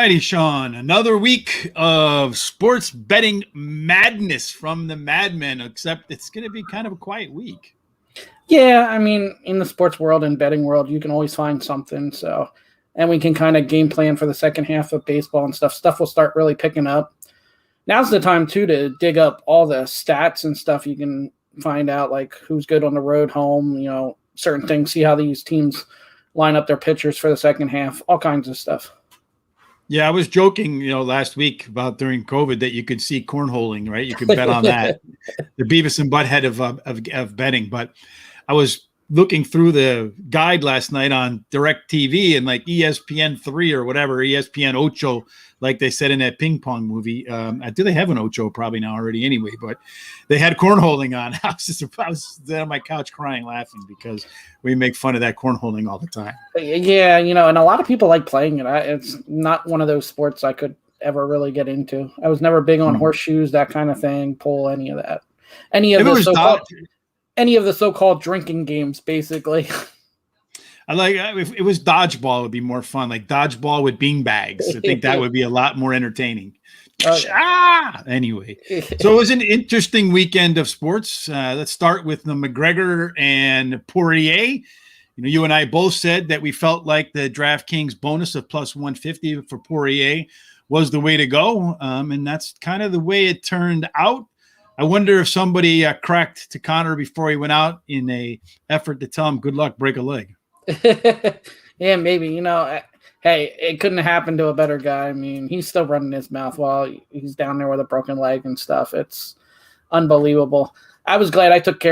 righty, Sean. Another week of sports betting madness from the Madmen, except it's going to be kind of a quiet week. Yeah, I mean, in the sports world and betting world, you can always find something. And we can kind of game plan for the second half of baseball and stuff. Stuff will start really picking up. Now's the time, too, to dig up all the stats and stuff. You can find out, like, who's good on the road, home, certain things, see how these teams line up their pitchers for the second half, all kinds of stuff. Yeah, I was joking, last week about during COVID that you could see cornholing, right? You could bet on that. The Beavis and Butthead of betting. But I was looking through the guide last night on DirecTV and like ESPN 3 or whatever, ESPN Ocho, like they said in that ping pong movie. Do they have an Ocho probably now already anyway? But they had cornholing on. I was there on my couch crying, laughing because we make fun of that cornholing all the time. Yeah, and a lot of people like playing it. It's not one of those sports I could ever really get into. I was never big on horseshoes, that kind of thing, pool, any of that. Any of the so-called drinking games, basically. I like if it was dodgeball, it would be more fun. Like dodgeball with bean bags. I think that would be a lot more entertaining. Anyway, so it was an interesting weekend of sports. Let's start with the McGregor and Poirier. You and I both said that we felt like the DraftKings bonus of plus 150 for Poirier was the way to go, and that's kind of the way it turned out. I wonder if somebody cracked to Connor before he went out in a effort to tell him good luck, break a leg. Yeah, maybe. Hey, it couldn't have happened to a better guy. I mean, he's still running his mouth while he's down there with a broken leg and stuff. It's unbelievable. I was glad I took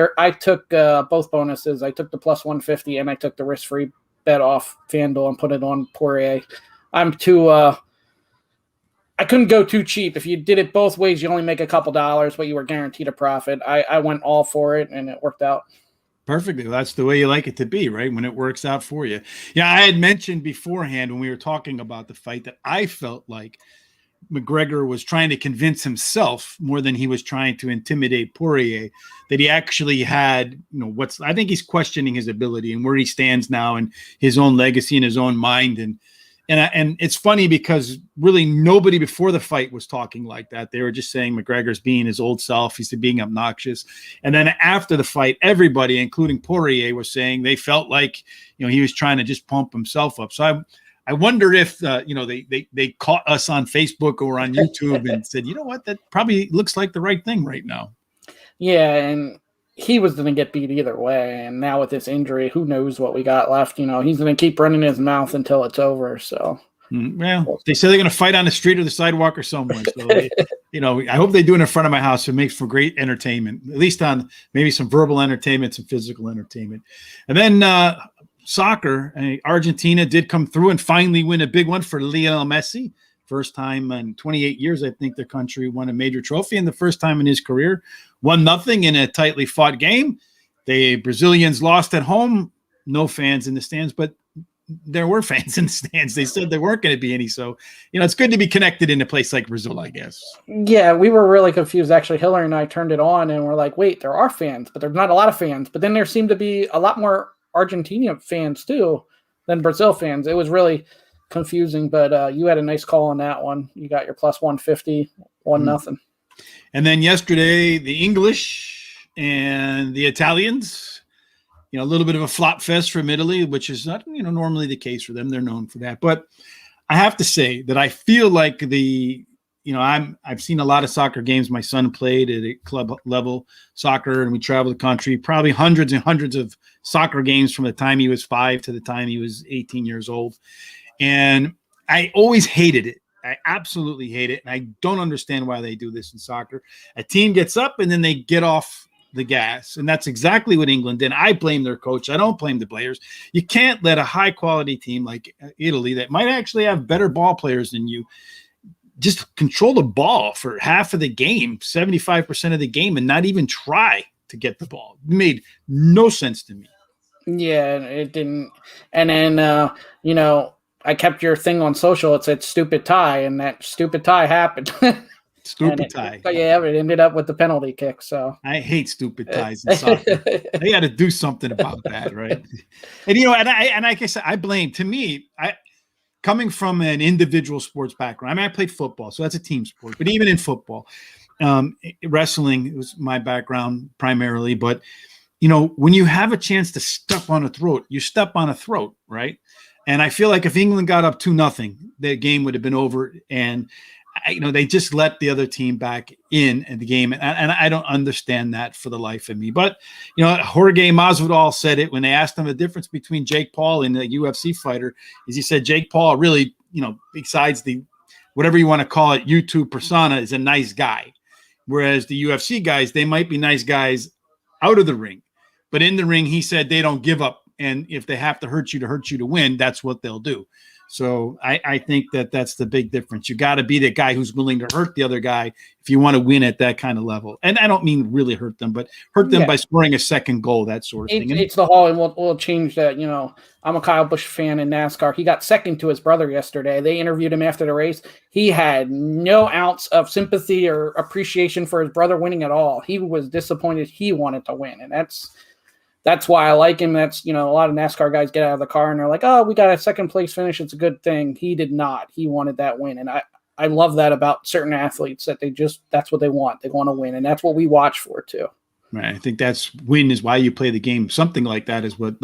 both bonuses. I took the plus 150 and I took the risk-free bet off FanDuel and put it on Poirier. I couldn't go too cheap. If you did it both ways, you only make a couple dollars, but you were guaranteed a profit. I went all for it, and it worked out. Perfectly. That's the way you like it to be, right? When it works out for you. Yeah, I had mentioned beforehand when we were talking about the fight that I felt like McGregor was trying to convince himself more than he was trying to intimidate Poirier, that he actually had, I think he's questioning his ability and where he stands now and his own legacy and his own mind. And it's funny because really nobody before the fight was talking like that. They were just saying McGregor's being his old self. He's being obnoxious. And then after the fight, everybody, including Poirier, was saying they felt like, he was trying to just pump himself up. So I wonder if, they caught us on Facebook or on YouTube and said, you know what, that probably looks like the right thing right now. Yeah, and he was going to get beat either way, and now with this injury, who knows what we got left. He's going to keep running his mouth until it's over. So, well, they say they're going to fight on the street or the sidewalk or somewhere. So, I hope they do it in front of my house. It makes for great entertainment, at least on maybe some verbal entertainment, some physical entertainment. And then soccer, Argentina did come through and finally win a big one for Lionel Messi. First time in 28 years, I think the country won a major trophy, and the first time in his career. 1-0 in a tightly fought game. The Brazilians lost at home. No fans in the stands, but there were fans in the stands. They said there weren't going to be any. So, it's good to be connected in a place like Brazil, I guess. Yeah, we were really confused. Actually, Hillary and I turned it on, and we're like, wait, there are fans, but there's not a lot of fans. But then there seemed to be a lot more Argentina fans, too, than Brazil fans. It was really confusing, but you had a nice call on that one. You got your plus 150, 1-0. And then yesterday, the English and the Italians, a little bit of a flop fest from Italy, which is not, normally the case for them. They're known for that. But I have to say that I feel like I've seen a lot of soccer games. My son played at a club level soccer, and we traveled the country, probably hundreds and hundreds of soccer games from the time he was 5 to the time he was 18 years old. And I always hated it. I absolutely hate it. And I don't understand why they do this in soccer. A team gets up and then they get off the gas. And that's exactly what England did. I blame their coach. I don't blame the players. You can't let a high quality team like Italy that might actually have better ball players than you just control the ball for half of the game, 75% of the game, and not even try to get the ball. It made no sense to me. Yeah, it didn't. And then, I kept your thing on social. It said stupid tie, and that stupid tie happened. Stupid tie. Yeah, it ended up with the penalty kick. So I hate stupid ties in soccer. They got to do something about that, right? And and like I said, I blame. To me, coming from an individual sports background. I mean, I played football, so that's a team sport. But even in football, wrestling was my background primarily. But when you have a chance to step on a throat, you step on a throat, right? And I feel like if England got up 2-0, the game would have been over. And they just let the other team back in the game. And I don't understand that for the life of me. But, Jorge Masvidal said it when they asked him the difference between Jake Paul and a UFC fighter, is he said Jake Paul really, besides the whatever you want to call it, YouTube persona, is a nice guy. Whereas the UFC guys, they might be nice guys out of the ring. But in the ring, he said they don't give up. And if they have to hurt you to win, that's what they'll do. So I think that's the big difference. You got to be the guy who's willing to hurt the other guy if you want to win at that kind of level. And I don't mean really hurt them, but hurt them by scoring a second goal, that sort of thing. It's the whole, and we'll change that. I'm a Kyle Busch fan in NASCAR. He got second to his brother yesterday. They interviewed him after the race. He had no ounce of sympathy or appreciation for his brother winning at all. He was disappointed. He wanted to win, and that's why I like him. That's, a lot of NASCAR guys get out of the car and they're like, oh, we got a second place finish. It's a good thing. He did not. He wanted that win. And I love that about certain athletes, that that's what they want. They want to win. And that's what we watch for too. Right. I think win is why you play the game. Something like that is what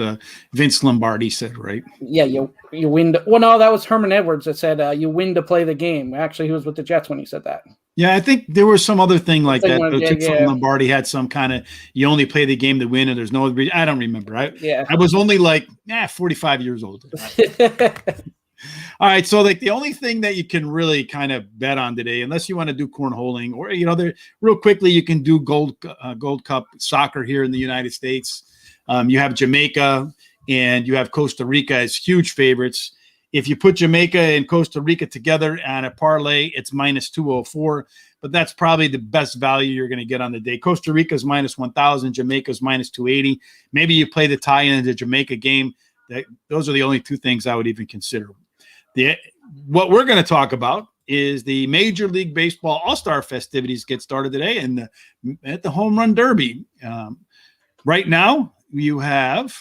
Vince Lombardi said, right? Yeah, you win. Well, no, that was Herman Edwards that said you win to play the game. Actually, he was with the Jets when he said that. Yeah, I think there was some other thing like that. Yeah. Lombardi had some kind of, you only play the game to win, and there's no, I don't remember. I was only 45 years old. All right, so the only thing that you can really kind of bet on today, unless you want to do cornholing or real quickly, you can do Gold Cup soccer here in the United States. You have Jamaica and you have Costa Rica as huge favorites. If you put Jamaica and Costa Rica together on a parlay, it's minus 204, but that's probably the best value you're going to get on the day. Costa Rica is minus 1,000, Jamaica's minus 280. Maybe you play the tie-in of the Jamaica game. Those are the only two things I would even consider. What we're going to talk about is the Major League Baseball All-Star festivities get started today and at the Home Run Derby. Right now, you have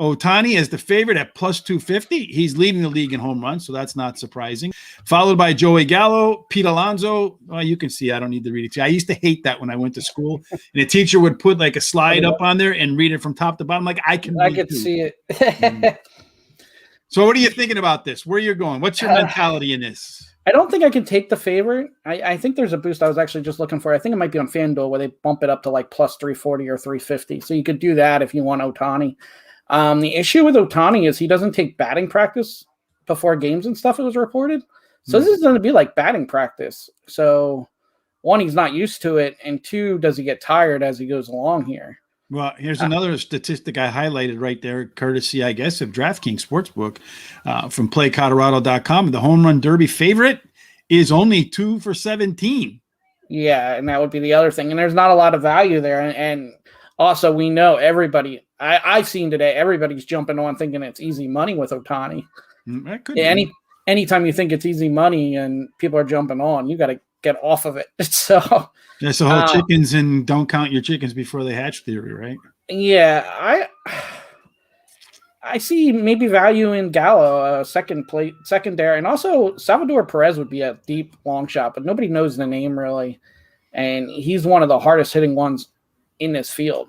Ohtani as the favorite at plus 250. He's leading the league in home runs, so that's not surprising. Followed by Joey Gallo, Pete Alonso. Well, you can see I don't need to read it to you. I used to hate that when I went to school, and a teacher would put a slide up on there and read it from top to bottom. I could see it. So what are you thinking about this? Where you're going? What's your mentality in this? I don't think I can take the favorite. I think there's a boost I was actually just looking for. I think it might be on FanDuel where they bump it up to plus 340 or 350. So you could do that if you want Ohtani. The issue with Ohtani is he doesn't take batting practice before games and stuff, it was reported. So this is going to be like batting practice. So one, he's not used to it. And two, does he get tired as he goes along here? Well, here's another statistic I highlighted right there, courtesy, I guess, of DraftKings Sportsbook from PlayColorado.com. The Home Run Derby favorite is only 2 for 17. Yeah, and that would be the other thing. And there's not a lot of value there. And also, we know everybody, I've seen today, everybody's jumping on thinking it's easy money with Ohtani. That could be. Anytime you think it's easy money and people are jumping on, you got to get off of it. So that's the whole chickens and don't count your chickens before they hatch theory, right? Yeah, I see maybe value in Gallo, secondary, and also Salvador Perez would be a deep long shot, but nobody knows the name really, and he's one of the hardest hitting ones in this field.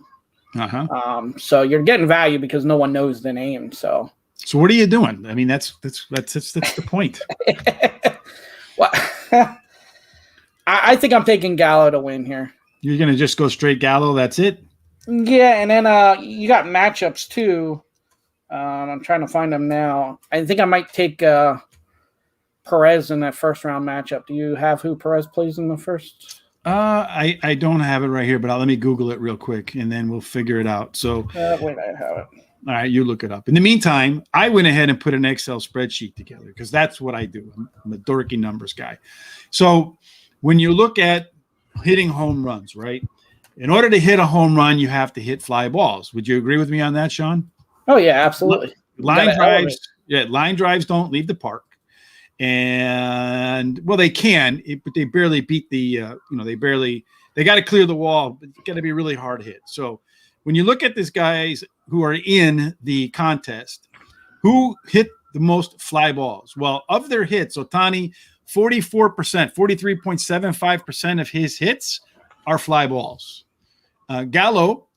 So you're getting value because no one knows the name. So what are you doing? I mean, that's the point. Well, I think I'm taking Gallo to win here. You're going to just go straight Gallo? That's it? Yeah, and then you got matchups too. I'm trying to find them now. I think I might take Perez in that first round matchup. Do you have who Perez plays in the first? I don't have it right here, but let me Google it real quick, and then we'll figure it out. So wait, I have it. All right, you look it up. In the meantime, I went ahead and put an Excel spreadsheet together because that's what I do. I'm a dorky numbers guy. So when you look at hitting home runs, right? In order to hit a home run, you have to hit fly balls. Would you agree with me on that, Sean? Oh, yeah, absolutely. Line drives don't leave the park. And, well, they can, but they barely beat the, they got to clear the wall, but it's got to be really hard hit. So when you look at these guys who are in the contest, who hit the most fly balls? Well, of their hits, Ohtani, 44%, 43.75% of his hits are fly balls. Gallo,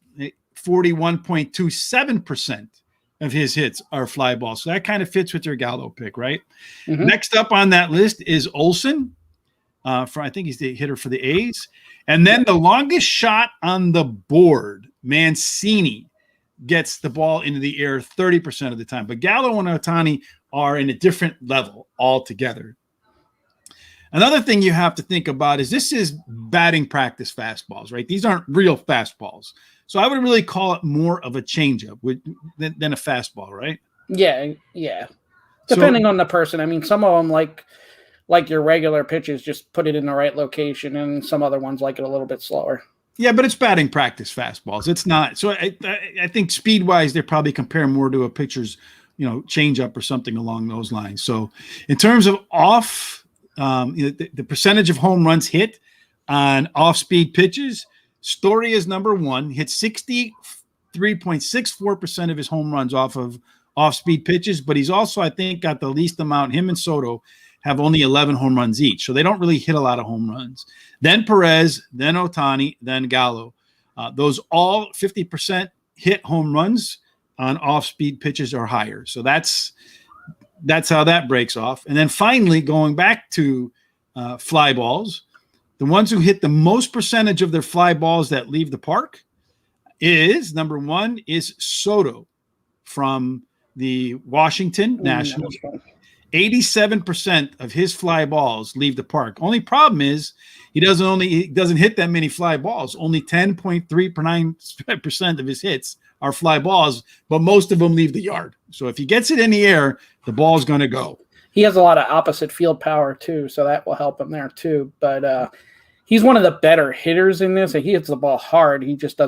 41.27% of his hits are fly balls. So that kind of fits with your Gallo pick, right? Mm-hmm. Next up on that list is Olsen. I think he's the hitter for the A's. And then the longest shot on the board, Mancini, gets the ball into the air 30% of the time. But Gallo and Ohtani are in a different level altogether. Another thing you have to think about is this is batting practice fastballs, right? These aren't real fastballs. So I would really call it more of a changeup than a fastball, right? Yeah. Depending on the person. I mean, some of them like your regular pitches, just put it in the right location, and some other ones like it a little bit slower. Yeah, but it's batting practice fastballs. It's not. So I think speed-wise, they probably compare more to a pitcher's, changeup or something along those lines. So in terms of off, the percentage of home runs hit on off-speed pitches, Story is number one, hit 63.64% of his home runs off of off-speed pitches, but he's also, I think, got the least amount. Him and Soto have only 11 home runs each, so they don't really hit a lot of home runs. Then Perez, then Ohtani, then Gallo. Those all 50% hit home runs on off-speed pitches or higher. So that's how that breaks off. And then finally, going back to fly balls, the ones who hit the most percentage of their fly balls that leave the park is, number one, is Soto from the Washington Nationals. 87% of his fly balls leave the park. Only problem is he doesn't hit that many fly balls. Only 10.39% of his hits are fly balls, but most of them leave the yard. So if he gets it in the air, the ball's going to go. He has a lot of opposite field power too, so that will help him there too. But he's one of the better hitters in this. He hits the ball hard. He just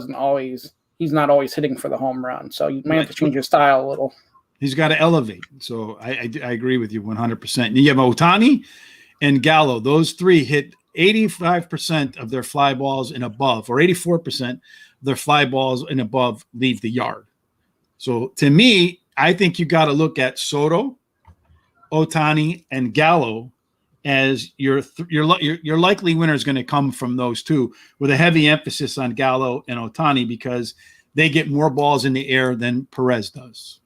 he's not always hitting for the home run. So you may have to change your style a little. He's got to elevate. So I agree with you 100%. And you have Ohtani and Gallo. Those three hit 85% of their fly balls and above, or 84% of their fly balls and above leave the yard. So to me, I think you got to look at Soto, Ohtani, and Gallo as your likely winner is going to come from those two, with a heavy emphasis on Gallo and Ohtani because they get more balls in the air than Perez does.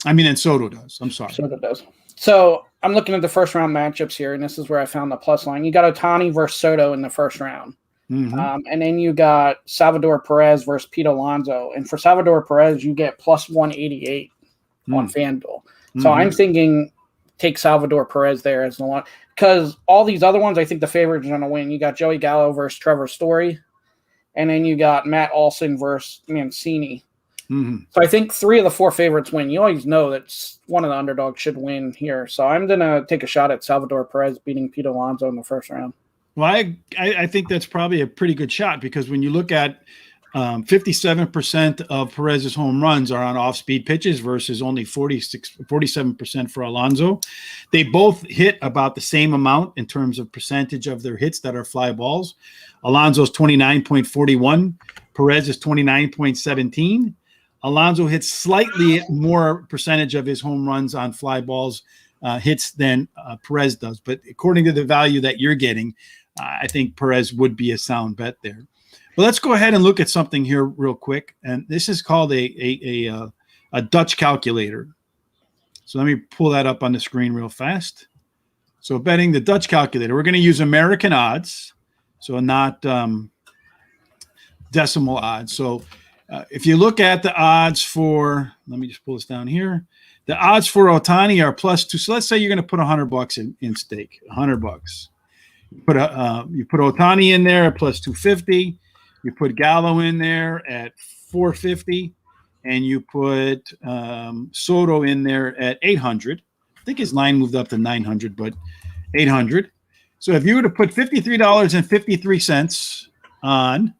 And Soto does. I'm sorry. Soto does. So I'm looking at the first round matchups here, and this is where I found the plus line. You got Ohtani versus Soto in the first round. Mm-hmm. And then you got Salvador Perez versus Pete Alonso. And for Salvador Perez, you get plus 188 on FanDuel. So I'm thinking take Salvador Perez there as the one, because all these other ones, I think the favorite is going to win. You got Joey Gallo versus Trevor Story, and then you got Matt Olson versus Mancini. Mm-hmm. So I think 3 of the 4 favorites win. You always know that one of the underdogs should win here. So I'm going to take a shot at Salvador Perez beating Pete Alonso in the first round. Well, I think that's probably a pretty good shot, because when you look at 57% of Perez's home runs are on off-speed pitches versus only 47% for Alonso. They both hit about the same amount in terms of percentage of their hits that are fly balls. Alonso's 29.41. Perez is 29.17. Alonso hits slightly more percentage of his home runs on fly balls hits than Perez does. But according to the value that you're getting, I think Perez would be a sound bet there. But let's go ahead and look at something here real quick. And this is called a Dutch calculator. So let me pull that up on the screen real fast. So betting the Dutch calculator, we're going to use American odds, so not decimal odds. So if you look at the odds for, let me just pull this down here. The odds for Ohtani are +2. So let's say you're going to put $100 in stake, $100. You put Ohtani in there at +250. You put Gallo in there at 450, and you put Soto in there at 800. I think his line moved up to 900, but 800. So if you were to put $53.53 on,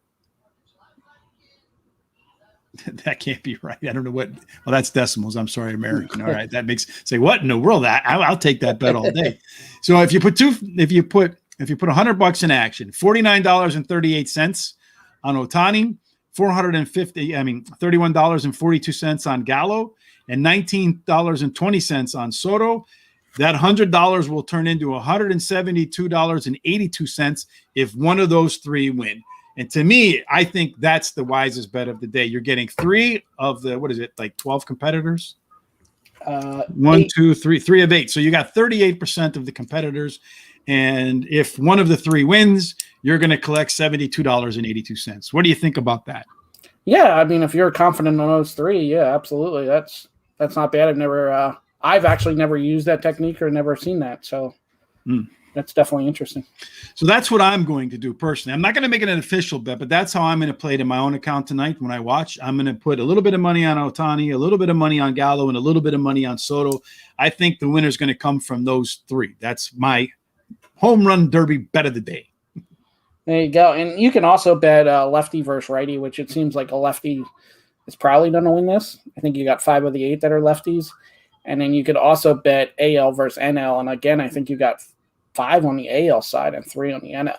that can't be right. I don't know what. Well, that's decimals. I'm sorry, American. All right, that makes say what in the world? I'll take that bet all day. So if you put $100 in action, $49.38 on Ohtani, $31.42 on Gallo, and $19.20 on Soto. That $100 will turn into $172.82 if one of those three win. And to me, I think that's the wisest bet of the day. You're getting 3 of the, 12 competitors? 1, 2, 3, 3 of 8. So you got 38% of the competitors. And if one of the 3 wins, you're going to collect $72.82. What do you think about that? Yeah, I mean, if you're confident on those 3, yeah, absolutely. That's not bad. I've actually never used that technique or never seen that. So that's definitely interesting. So that's what I'm going to do personally. I'm not going to make it an official bet, but that's how I'm going to play it in my own account tonight when I watch. I'm going to put a little bit of money on Ohtani, a little bit of money on Gallo, and a little bit of money on Soto. I think the winner is going to come from those 3. That's my home run derby bet of the day. There you go. And you can also bet lefty versus righty, which it seems like a lefty is probably going to win this. I think you got 5 of the 8 that are lefties. And then you could also bet AL versus NL. And again, I think you got 5 on the AL side and 3 on the NL.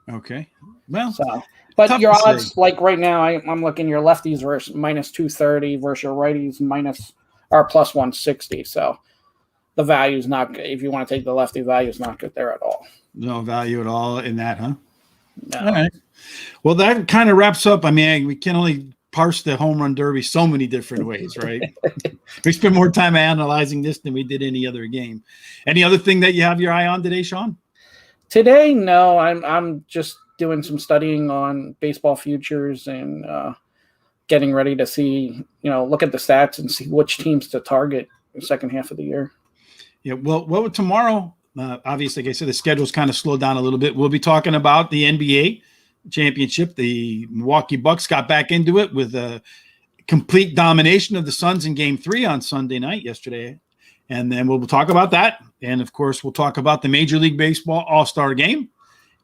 Okay. Well, but your odds, like right now, I'm looking your lefties versus -230 versus your righties plus 160. So the value is not good. If you want to take the lefty, value is not good there at all. No value at all in that, huh? No. All right. Well, that kind of wraps up. I mean, we can only parse the home run derby so many different ways, right? We spend more time analyzing this than we did any other game. Any other thing that you have your eye on today, Sean? Today, no. I'm just doing some studying on baseball futures and getting ready to see, look at the stats and see which teams to target the second half of the year. Yeah. Well, tomorrow, obviously, like I said, the schedule's kind of slowed down a little bit. We'll be talking about the NBA championship. The Milwaukee Bucks got back into it with a complete domination of the Suns in Game 3 on Sunday night yesterday. And then we'll talk about that. And, of course, we'll talk about the Major League Baseball All-Star Game.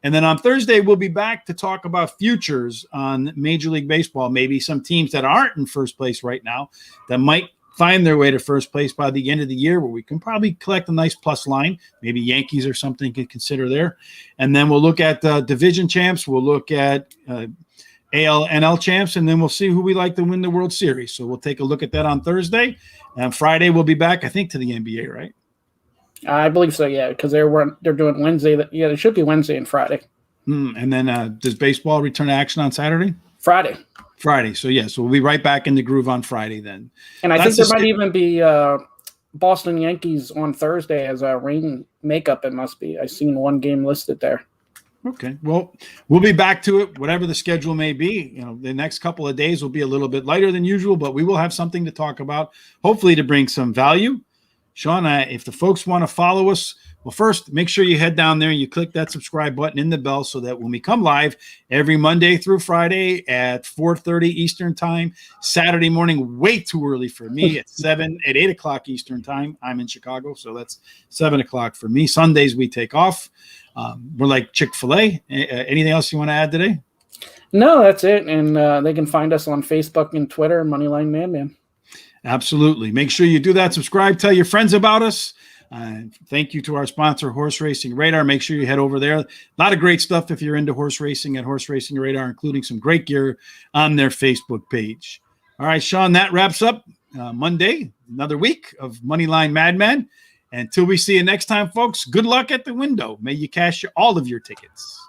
And then on Thursday, we'll be back to talk about futures on Major League Baseball, maybe some teams that aren't in first place right now that might find their way to first place by the end of the year, where we can probably collect a nice plus line. Maybe Yankees or something can consider there. And then we'll look at division champs. We'll look at AL, NL champs, and then we'll see who we like to win the World Series. So we'll take a look at that on Thursday. And Friday, we'll be back, I think, to the NBA, right? I believe so, yeah, because they're doing Wednesday. Yeah, it should be Wednesday and Friday. And then does baseball return to action on Saturday? Friday. So we'll be right back in the groove on Friday then. And I think there might even be Boston Yankees on Thursday as a rain makeup. It must be. I've seen one game listed there. Okay. Well, we'll be back to it, whatever the schedule may be. The next couple of days will be a little bit lighter than usual, but we will have something to talk about, hopefully to bring some value. Sean, if the folks want to follow us, well, first, make sure you head down there and you click that subscribe button in the bell so that when we come live every Monday through Friday at 4:30 Eastern time, Saturday morning, way too early for me, at 8 o'clock Eastern time. I'm in Chicago, so that's 7 o'clock for me. Sundays we take off. We're like Chick-fil-A. Anything else you want to add today? No, that's it. And they can find us on Facebook and Twitter, Moneyline Madmen. Absolutely. Make sure you do that. Subscribe. Tell your friends about us. Thank you to our sponsor, Horse Racing Radar. Make sure you head over there. A lot of great stuff if you're into horse racing at Horse Racing Radar, including some great gear on their Facebook page. All right, Sean, that wraps up Monday, another week of Moneyline Madmen. Until we see you next time, folks, good luck at the window. May you cash all of your tickets.